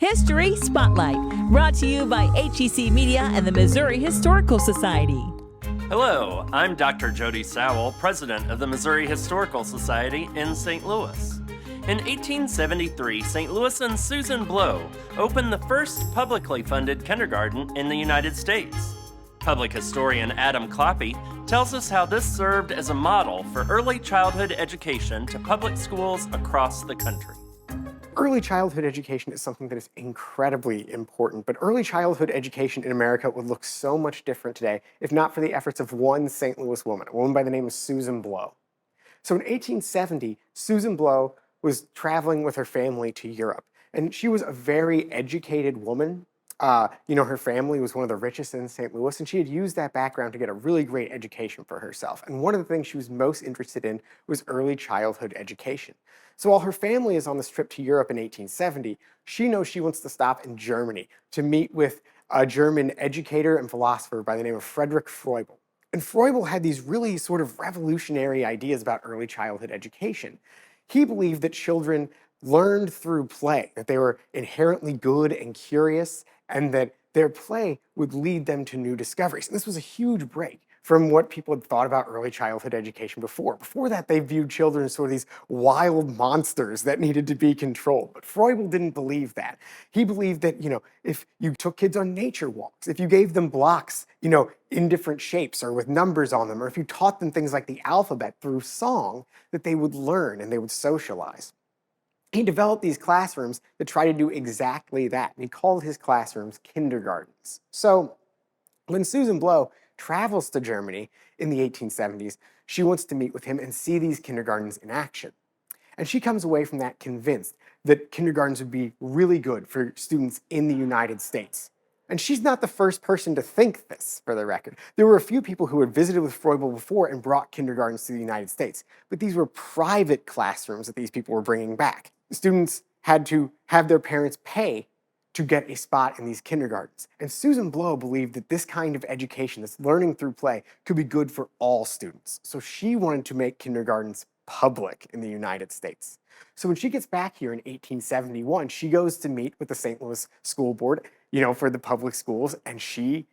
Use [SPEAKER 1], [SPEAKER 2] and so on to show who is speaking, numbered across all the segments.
[SPEAKER 1] History Spotlight, brought to you by HEC Media and the Missouri Historical Society.
[SPEAKER 2] Hello, I'm Dr. Jody Sowell, president of the Missouri Historical Society in St. Louis. In 1873, St. Louisan Susan Blow opened the first publicly funded kindergarten in the United States. Public historian Adam Kloppe tells us how this served as a model for early childhood education to public schools across the country.
[SPEAKER 3] Early childhood education is something that is incredibly important, but early childhood education in America would look so much different today if not for the efforts of one St. Louis woman, a woman by the name of Susan Blow. So in 1870, Susan Blow was traveling with her family to Europe, and she was a very educated woman. Her family was one of the richest in St. Louis, and she had used that background to get a really great education for herself. And one of the things she was most interested in was early childhood education. So while her family is on this trip to Europe in 1870, she knows she wants to stop in Germany to meet with a German educator and philosopher by the name of Friedrich Froebel. And Froebel had these really sort of revolutionary ideas about early childhood education. He believed that children learned through play, that they were inherently good and curious, and that their play would lead them to new discoveries. And this was a huge break from what people had thought about early childhood education before. Before that, they viewed children as sort of these wild monsters that needed to be controlled. But Froebel didn't believe that. He believed that, if you took kids on nature walks, if you gave them blocks, in different shapes or with numbers on them, or if you taught them things like the alphabet through song, that they would learn and they would socialize. He developed these classrooms that try to do exactly that, and he called his classrooms kindergartens. So when Susan Blow travels to Germany in the 1870s, she wants to meet with him and see these kindergartens in action. And she comes away from that convinced that kindergartens would be really good for students in the United States. And she's not the first person to think this, for the record. There were a few people who had visited with Froebel before and brought kindergartens to the United States, but these were private classrooms that these people were bringing back. Students had to have their parents pay to get a spot in these kindergartens. And Susan Blow believed that this kind of education, this learning through play, could be good for all students. So she wanted to make kindergartens public in the United States. So when she gets back here in 1871, she goes to meet with the St. Louis School Board, for the public schools, and she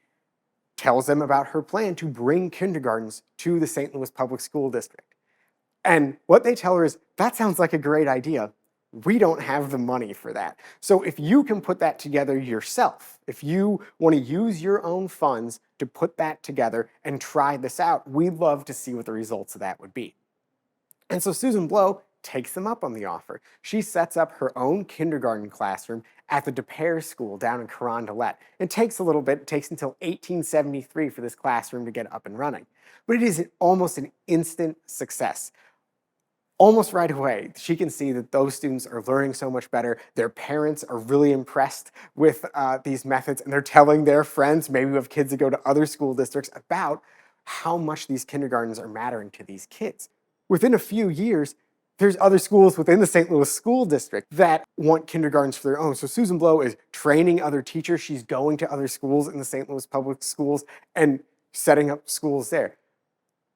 [SPEAKER 3] tells them about her plan to bring kindergartens to the St. Louis Public School District. And what they tell her is, that sounds like a great idea. We don't have the money for that. So if you can put that together yourself, if you want to use your own funds to put that together and try this out, we'd love to see what the results of that would be. And so Susan Blow takes them up on the offer. She sets up her own kindergarten classroom at the DePere School down in Carondelet. It takes a little bit, it takes until 1873 for this classroom to get up and running. But it is almost an instant success. Almost right away, she can see that those students are learning so much better. Their parents are really impressed with these methods, and they're telling their friends, maybe who have kids that go to other school districts, about how much these kindergartens are mattering to these kids. Within a few years, there's other schools within the St. Louis School District that want kindergartens for their own. So Susan Blow is training other teachers. She's going to other schools in the St. Louis Public Schools and setting up schools there.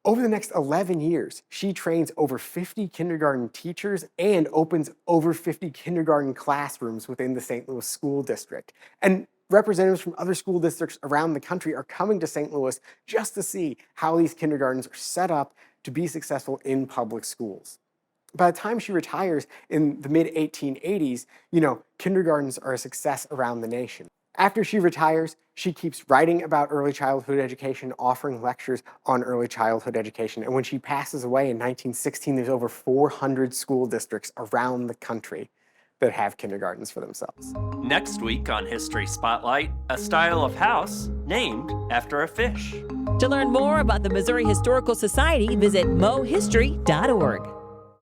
[SPEAKER 3] Over the next 11 years, she trains over 50 kindergarten teachers and opens over 50 kindergarten classrooms within the St. Louis School District. And representatives from other school districts around the country are coming to St. Louis just to see how these kindergartens are set up to be successful in public schools. By the time she retires in the mid-1880s, kindergartens are a success around the nation. After she retires, she keeps writing about early childhood education, offering lectures on early childhood education. And when she passes away in 1916, there's over 400 school districts around the country that have kindergartens for themselves.
[SPEAKER 2] Next week on History Spotlight, a style of house named after a fish.
[SPEAKER 1] To learn more about the Missouri Historical Society, visit mohistory.org.